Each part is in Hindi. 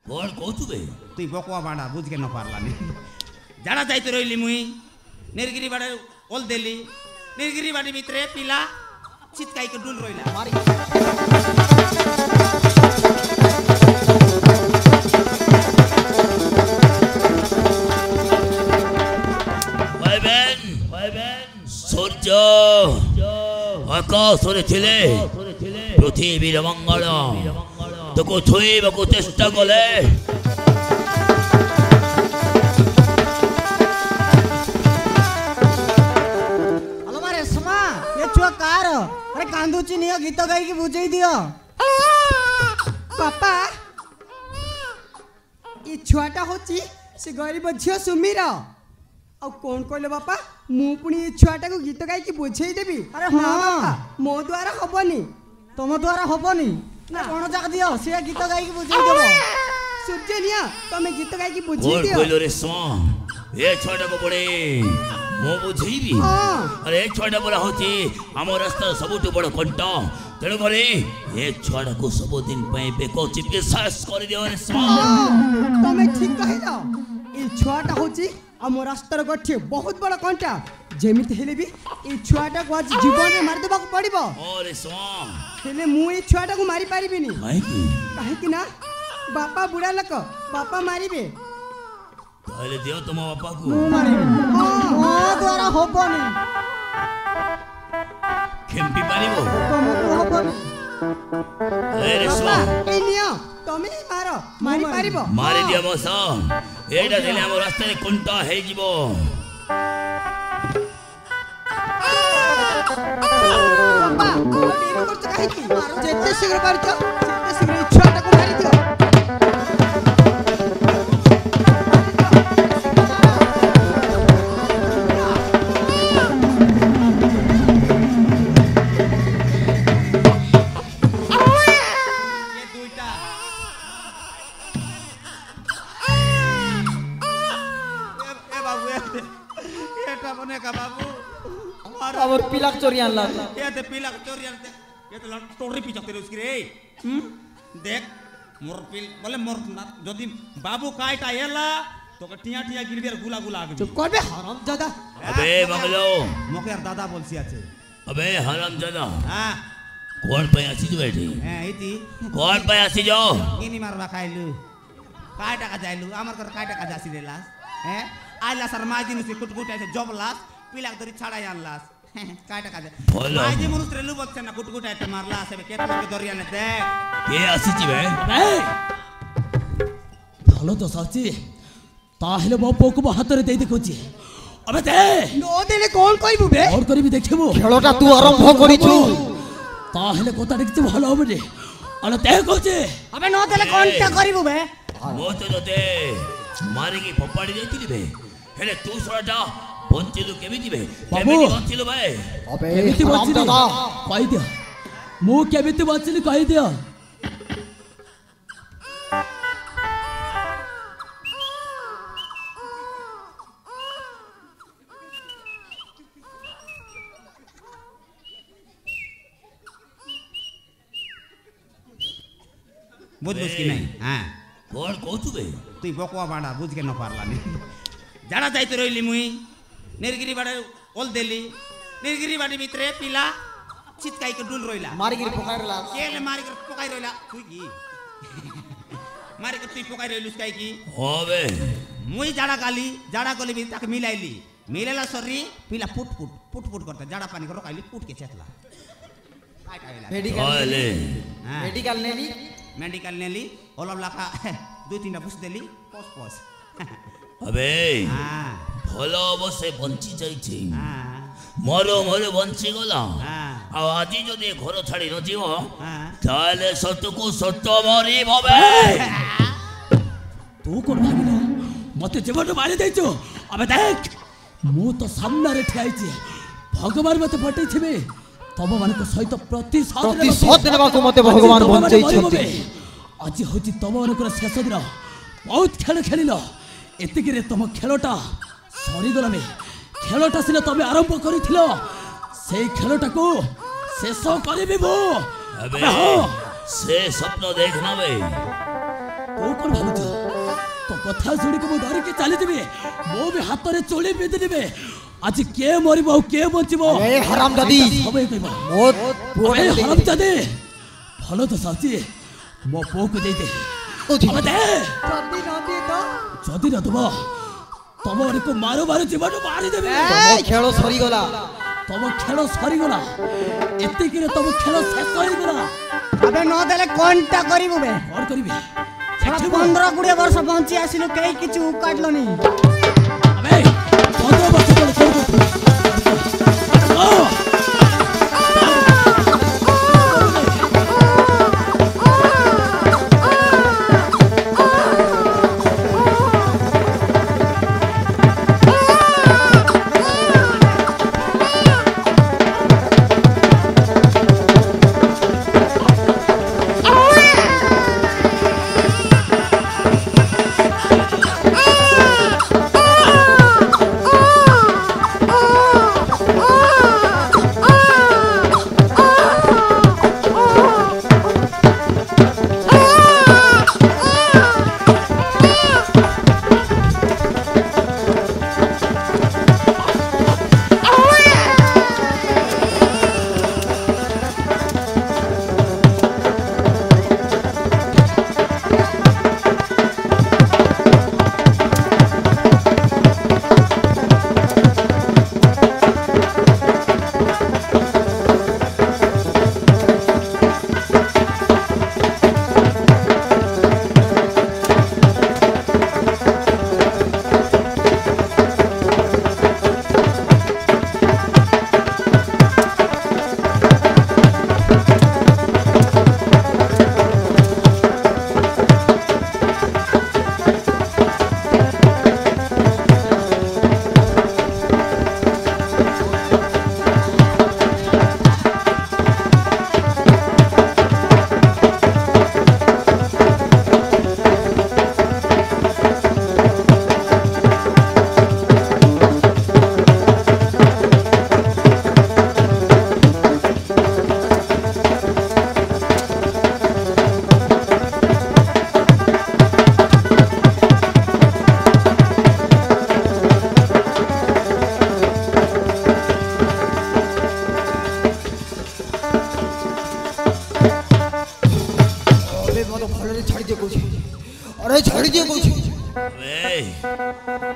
कौन कहतु बे तुई बकुआ बाड़ा बुझ के न पारलानी जाड़ा जाइते रहिली मुई नीलगिरी बाड़े ओल देली नीलगिरी बाड़ी भितरे पिला चितकाई के डुल रहिला भाई बहन सूर्य आकाश रे थिले पृथ्वी रे मंगल तो को छुईबाकू चेष्टा कले अरे कांदुची नियो गीत गाई की बुझाई दियो पापा ये छुआटा होची से गरीब झियो सुमीर आ कौन कहले बापा मु पुणी ये छुआटा को गीत गाई की बुझाई देबी अरे हां मो द्वारा हबनी तुम द्वारा हबनी ना कोन जाक दियो से गीत गाई की बुझाई देबो सूर्य निया तुम गीत गाई की बुझाई दियो बोलो रे सो ये छुआटा को पड़े मो बुझेबी अरे एक छुआटा बड़ा होची हमर रास्ता सबुठ बड़ कंट तेणु करे ये छुआटा को सब दिन पे बेको चिपके सास कर दियो रे सो तमे ठीक कहिलो ई छुआटा होची हमर रास्तार गठी बहुत बड़ कंटा जेमिति हेले भी ई छुआटा को आज जीवन रे मार देबा को पड़िबो अरे सो हेले मु ई छुआटा को मारी पारिबिनी काहे कि ना बापा बुढ़ा लोक बापा मारिबे ताले दियो तुम बापा को मो द्वारा होबनी खेम्पी पारिबो तुमको होबनी अरे सो ए नियो तमे मारो मारी पारिबो मारी दियो बस एडा दिले हम रास्ता रे कुंटा हे जीवो बाबा ओडी करत काहे की मारो जेते शीघ्र पारतो जेते शीघ्र इच्छाटा को मारी दियो और पिलाक चोरियान ला ये ते पिलाक चोरियान ते ये तो टोरी पिचकते उसकी रे देख मोर पिल बोले मोर ना जदी बाबू काइटा एला तो टिया टिया गिरबिर गुला गुला आगे चुप कर बे हरामजादा अबे बंगलो मोके यार दादा बोलसी आछे अबे हरामजादा हां कौन पे आसी जो बैठी हैं इती कौन पे आसी जो इनी मारवा खाइलु काइटा का जाइलु आमर कर काइटा का जासी रेलास हैं आइला सर माजी नुसी कुटकुट ऐसे जबलास पिलाक दरी छाड़ा यानलास काइटा का माजी मनुस रेलु बच्चा ना कुटकुट ऐसे मारलास बे के के दरिया ने देख के आसी जी बे ভালো তো সাচি তাহলে মো পোকো হাতরে দেই দেখুছি अबे दे नो देले कोन कइबु बे और करबी देखिबो खेलटा तू आरंभ करिछु ताहले कोता देखि ভালো হবে রে अरे दे कोचे अबे नो देले कोनटा करिबु बे मो तो दे मारे की पपाड़ी देतिली बे हेले तू सोटा बंचिलु केमिति बे केमिति बंचिलु बे अबे केमिति बंचिलु दादा कहि दिया मो केमिति बंचिलु कहि दिया बुझ की नहीं हां कौन कहतु बे तुई बकुआ बाड़ा बुझ के न पारलानी जाड़ा जाइते रहिली मुई नीलगिरी बाड़े ओल देली नीलगिरी बाड़ी भितरे पिला चितकाई के डुल रहिला मारी गिर पकाइरला केले मारी के पकाई रहिला तुई की मारी के तुई पकाई रहिलुस काई की होबे मुई जाड़ा गली भी ताके मिलाइली मिलेला सरी पिला फुट फुट फुट फुट करता जाड़ा पानी को रोकाइली फुट के चेतला मेडिकल नेली मेडिकल नेली ओलब लाखा दो तीन पुछ देली पस पस अबे हां भलो बसे बंची जाई छी हां मरो मरो बंची गला हां आ आजी जदि घर छाड़ी न जीव हां ताले सत्य को सत्य मरी भबे तू कोन भागिना मते जीवन मारी देचो अबे देख मु तो सामने रे ठियाई छी भगवान मते पटै छिबे तब मान को सहित प्रतिशोध देबा को मते भगवान बंचै छथि आज होची तब मान को शेष दिन बहुत खेल खेलिलो एतिक रे तुम खेलटा सरी गला में खेलटा सिने तबे आरंभ करिथिलो सेई खेलटा को शेष करबी बो अबे से स्वप्न देखना बे तू कौन भावुଛୁ तो कथा शुणिक मु डर के चली जीवी मो भी हाथ में चोली पिंधि देबे आज के मरिबो के बचिबो ए हरामजादी सबे कहबो मो पुआ ए हरामजादी भलो तो साची मो पो को दे दे अब दे जदी न दबो तब को मारो मारो जीवन मारी देबे तम खेल सरी गला तब खेल सरी गला एते कि तब खेल शेष होई गला अबे न देले कोनटा करिबो बे और करबे 15-20 वर्ष पहुंची आसिलु कई किछु काटलनी अबे 15 वर्ष तक छोड़ ओ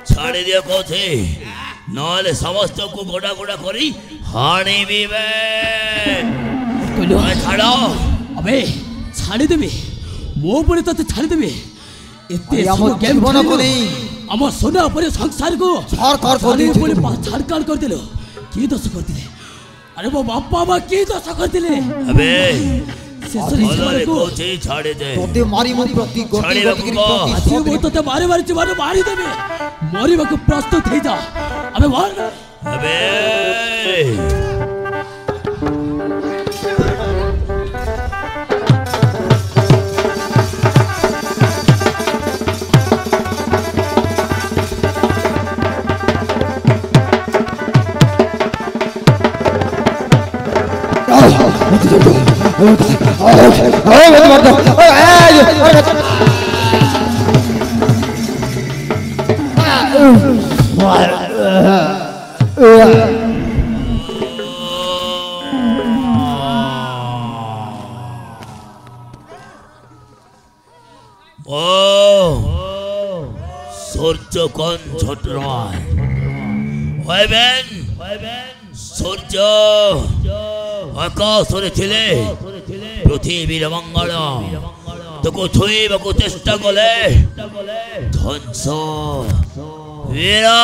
छाड़ी दियो कोछे नले समस्त को गोडा गोडा करी हाणी बीबे कोलो छाड़ो अबे छाड़ी देबे मो परे तते छाड़ी देबे एते सब गेम बन को नहीं हम सोना परे संसार को छाड़ कर परे छाड़ कर दिलो की दोष कर दिले अरे वो बापा बा की दोष कर दिले अबे अरे कोचे छाड़े दे तोते मारी मु प्रति गोटी गोटी प्रति वो तोते मारे मारे जीवन मारी देबे मरिबा को प्रस्तुत हे जा अबे मार अबे सूर्य कौन छोट रहा है सूर्य आकाश थिले पृथ्वी मंगल तो छुईबा को चेष्टा कले ध्वंस वीरा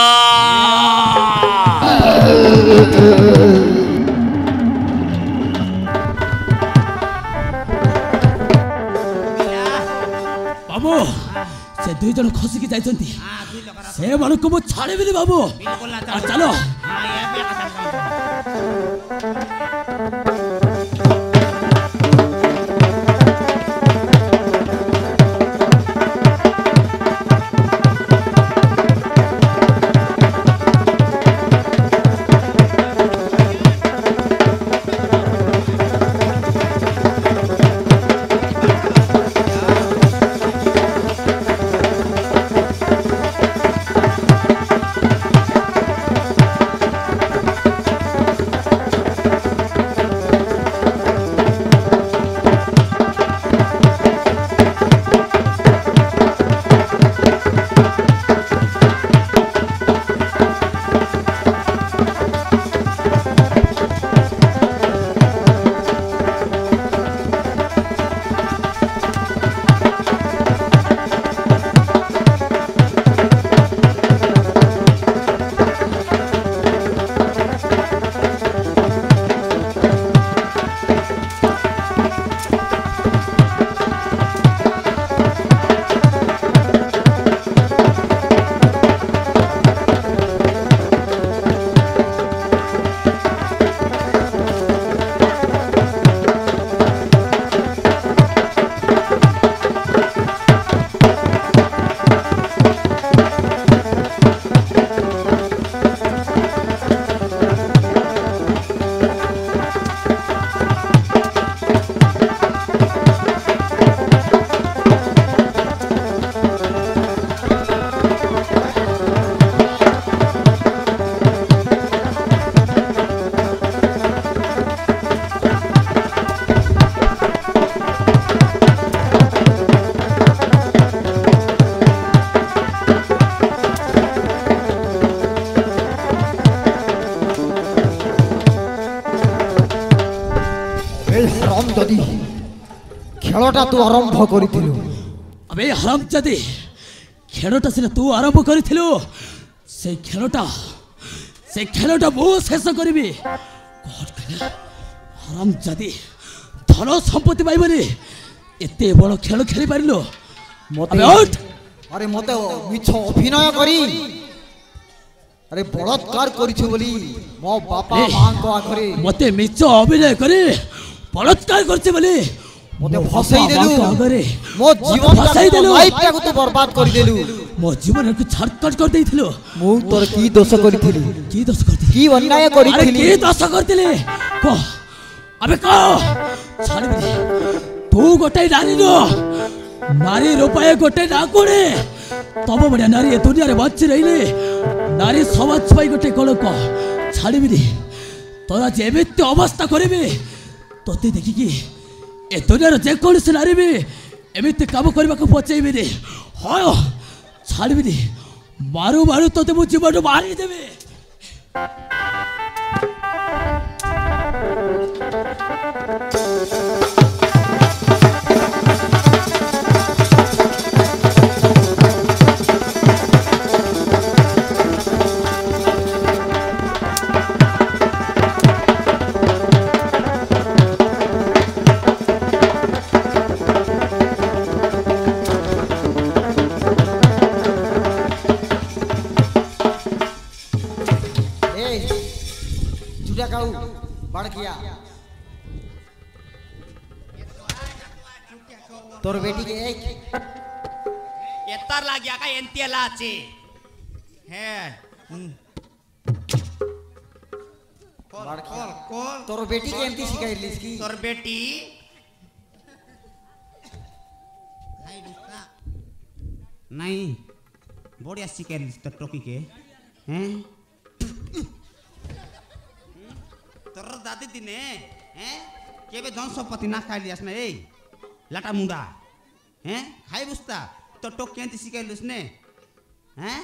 बाबू से दुई जन खसिकी जाइछन्ती से मानको मु छाड़ेबिनी बाबू चलो ଖେଳଟା ତୁ ଆରମ୍ଭ କରିଥିଲୁ। अबे हरामजादी खेलटा सिना तू आरंभ करिथिलु से खेलटा मु शेष करबी कोट कहले हरामजादी धन संपत्ति पाइबनी एते बड़ खेल खेली पारिलो मते अरे मते मिछ अभिनय करी अरे बलात्कार करिछु बोली मो बापा मां को आखरे मते मिछ अभिनय करी बलात्कार करछे बोली मते फसाई देलु मो जीवन फसाई देलु लाइफ को तू बर्बाद कर देलु मो जीवन को छटकट कर देइथिलो मु तोर की दोष करिथिली की दोष करथिली की अन्याय करिथिली की दोष करथिली को अबे को छाड़ दे तू गोटे नारी नो नारी रूपाए गोटे नाकुणे तब बढ़िया नारी ए दुनिया रे बच्ची रहिले नारी समाज पाई गोटे कलक छाड़बी दे तोरा जेमिति अवस्था करबे तोते देखि कि ए दुनिया जे कौन से नारी भी एमिति काम करबा को पचैबे दे हाय छाड़बी दे मारू मारू तोते मु जीवन मारी देबे तोर बेटी के एक एत्तर लाग्या का एंतिया लाचे हे कॉल तोर बेटी के एंती सिखाइलिस की तोर बेटी नहीं बढ़िया सिखाइलिस तो टोकी के हैं तोर दादी दिने हैं केबे धन संपत्ति ना खाइ लियास ना ए लाटा मुंडा हैं खाई बुझता तो टोक केंती सिखाइलुस ने हैं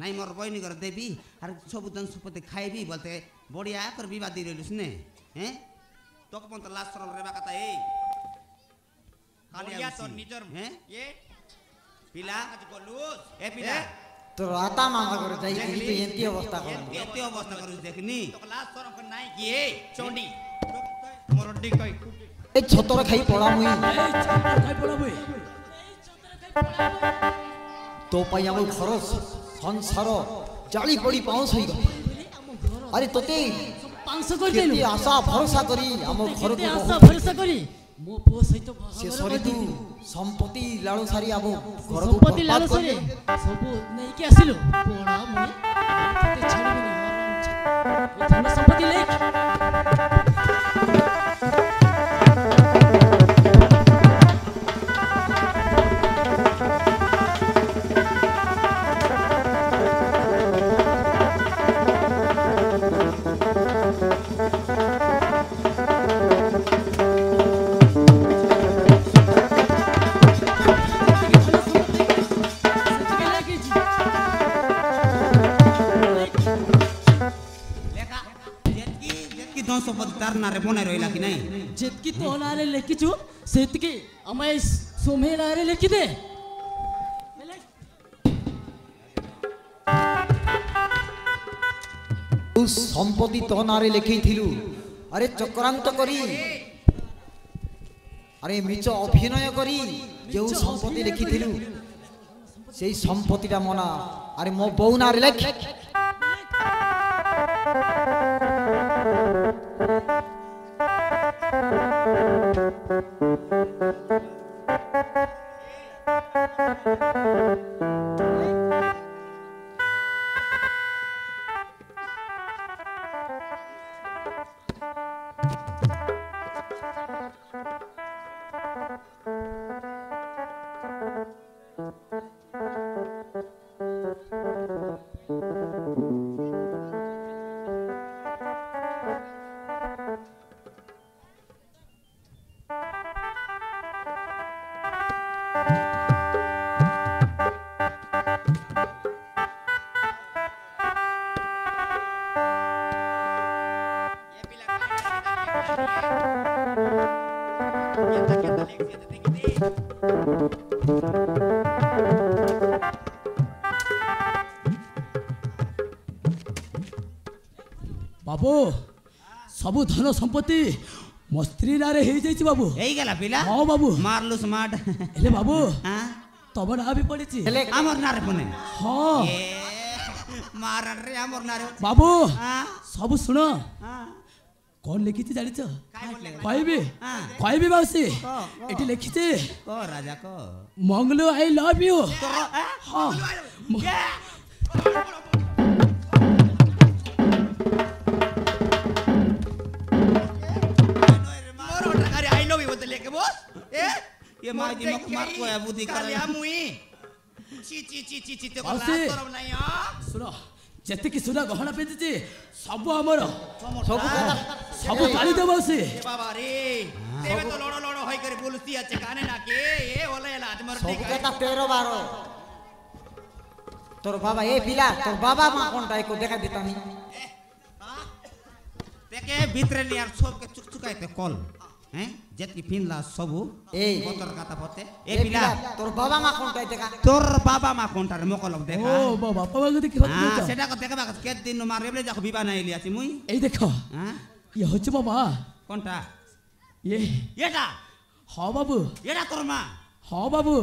नहीं मोर बहिनी कर देबी और सब धन संपत्ति खाइबी बोलते बढ़िया कर विवाद दिलुस ने हैं तोक पन तो लास्ट सरल रेबा कथा ए बढ़िया तो निजर हैं ये पिला आज बोलुस ए पिला तो राता मांगा कर जाई की तो एंती अवस्था कर एंती अवस्था करू देखनी तो लास्ट सरल कर नाही की ए चोंडी मोर डी कई ए छतर खाई पड़ा मुई तो पाई हम घर संसार जाली पड़ी पाउस होई गो अरे तोते 500 कर देलु आशा भरोसा करी हम घर को आशा भरोसा करी मो पो सहित से सरी तू संपत्ति लालो सारी आबो घर को संपत्ति लालो सारी सब नहीं के आसिलो पोड़ा मुई तते छाड़बी नहीं आराम धन संपत्ति लेख नारे बने रहिला कि नहीं जेतकी तो नारे लेखिछु सेतकी अमय सोमे नारे लेखि दे तू संपत्ति तो नारे लेखि थिलु अरे चक्रांत करी अरे मिच अभिनय करी जेउ संपत्ति लेखि थिलु सेई संपत्तिटा मना अरे मो बौ नारे लेख बाबू सब धन संपत्ति मो स्त्री नारे हे जाइछि बाबू एई गेला पिला हां बाबू मारलु स्मार्ट एले बाबू हां तब ना भी पड़िछि हमर नारे पने हां ए मार रे हमर नारे बाबू हां सब सुनो हां कौन लिखिछि जानिछ काय बोले कहबी बासी एटी लिखिछि को राजा को मंगलू आई लव यू हां ये मार दी मार को है बुद्धि कर या मुई ची ते को लाज करब नहीं हां सुनो जति की सुना गहना पेछि सब हमर सब गाली देबो से बाबा रे तेरे तो लड़ो लड़ो होई करे बोलती আছে काने ना के ए ओले लाज मर दी सब केता 13 12 तोर बाबा ए पिला तोर बाबा मा कोनटा एको देखा देतानी देखे भीतर लियार सब के चुकचुकाइते कल हैं जेति पिनला सबु ए बोतर काता पते ए पिला तोर बाबा मा कोनटा देखा तोर बाबा मा कोनटा रे मोकलक देखा ओ बाबा बाबा को देखि हां सेटा को देखबा के दिन मारले जाको विवाह नै लियाछि मुई ए देखो हां ये होछ बाबा कोनटा ये एटा हां बाबू एटा तोर मा हां बाबू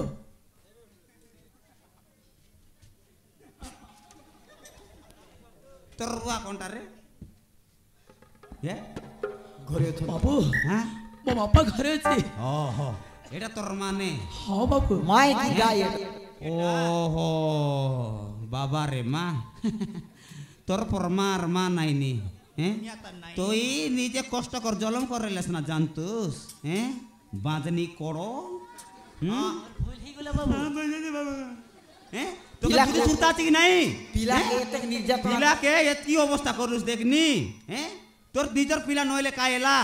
तोर बुआ कोनटा रे ये घरे तो बाबू हां मो बापा घरे अछि ओहो एटा तोर माने हां बाबू माय की गाय ओहो बाबा रे मा तोर पर मार मा नाइनी हैं তোই নিজে কষ্ট কর জলম করেলেস না জানতুস হ্যাঁ বাঁধনি করো ভুল হই গলা বাবু হ্যাঁ তোকে বুদ্ধি ছুটতা আছে কি নাই পিলা কে এত নির্যাতন পিলা কে এতি অবস্থা করলুস দেখনি হ্যাঁ তোর নিজের পিলা নইলে কাইলা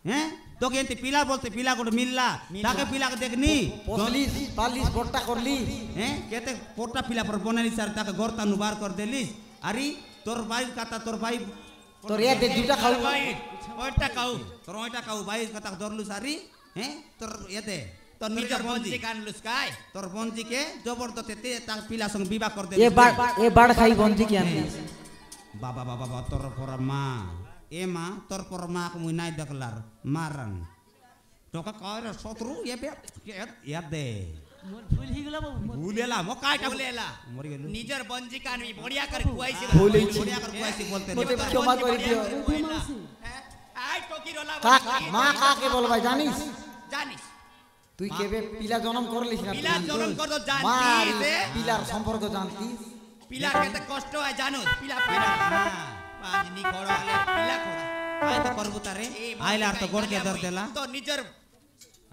হ্যাঁ তোকে এতে পিলা বলতে পিলা কোড মিললা তাকে পিলা কে দেখনি 40 বট্টা করলি হ্যাঁ কেতে পোটা পিলা পর বনালি স্যার তাকে গর্তা নুবার কর দেলিস আরি তোর ভাই কাটা তোর ভাই তোর এতে দুটা খাও ওইটা খাও তোর ওইটা খাও ভাই কথা ধরলু সারি হ্যাঁ তোর এতে তোর নিজের বঞ্জি কানলুস কাই তোর বঞ্জি কে জবরদস্তি তে তা পিলা সঙ্গ বিবাহ কর দে এ বাড় খাই বঞ্জি কি আনলি বাবা বাবা বাবা তোর পর মা এ মা তোর পর মা মুই নাই দেখলার মারান তোকা কয় শত্রু এ বে এ দে মোর ভুল হই গলা বাবু ভুলেলা মো কাইটা ভুলেলা মরি গেল নিজের বঞ্জি কানবি বড়িয়া করে কুয়াইছি বড়িয়া করে কুয়াইছি বলতে মতে ক্ষমা করে দিও আই টকি রলা মা কাকে বলবা জানিস জানিস তুই কেবে পিলা জন্ম করলিস না পিলা জন্ম করদ জানতিস পিলার সম্পর্ক জানতিস পিলা কেতে কষ্ট হয় জানো পিলা পিলা পাঁচনি খড়ালে পিলা খড়া আই তো করবু তারে আইলা তো গড়কে ধর দেলা তো নিজের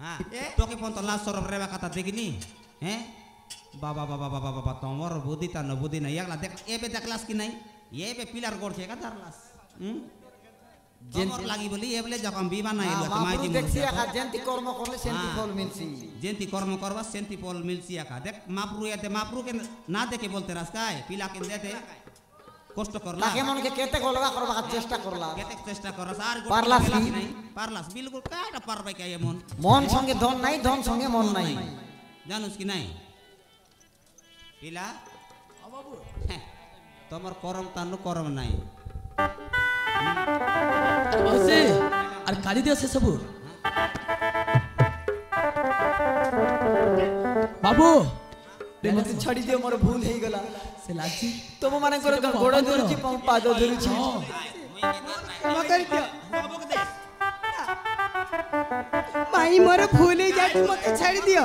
হ্যাঁ তোকে ফোন তো লাশ সরব রেবা কথা দেখিনি হ্যাঁ বাবা বাবা বাবা বাবা তোমার বুদ্ধি তা ন বুদ্ধি নাই একলা দেখ এবে দেখলাস কি নাই এবে পিলার গড়ছে কা ধরলাস জেনতি লাগি বলি এবলে যখন বিবাহ নাই এলো তো মাইজি দেখছি একা জেনতি কর্ম করলে সেন্তি ফল মিলছি জেনতি কর্ম করবা সেন্তি ফল মিলছি একা দেখ মাপরু এতে মাপরু কে না দেখে বলতে রাস্তায় পিলা কে দেতে কষ্ট করলা তাকে মনকে কেতে গলবা করবা চেষ্টা করলা কেতে চেষ্টা করস আর পারলাস কি নাই পারলাস বিলকুল কাটা পারবে কে এমন মন সঙ্গে ধন নাই ধন সঙ্গে মন নাই জানুস কি নাই পিলা বাবু তোমার করম তানু করম নাই বসে আর কালি দিও সে সবু বাবু মতে ছাড়ি দিও মোর ভুল হই গলা से लाची तुम माने करे गोड़ धरुची पाद धरुची क्षमा कर दियो माई मोर भूल ही जाती मते छाड़ी दियो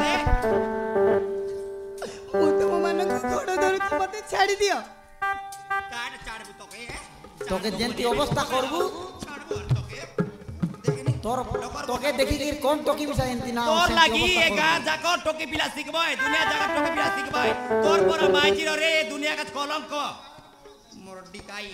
मु तुम माने गोड़ धरुची मते छाड़ी दियो काट चाड़बू তোকে যেনতি অবস্থা করবু তোর তোকে দেখি কি কোন টকি বিষয় এনতি না তোর লাগি এ গা জাকো টকি পিলা শিখবাই দুনিয়া জায়গা টকি পিলা শিখবাই তোর পর মাইজির রে দুনিয়া কা কলঙ্ক মোর ডিকাই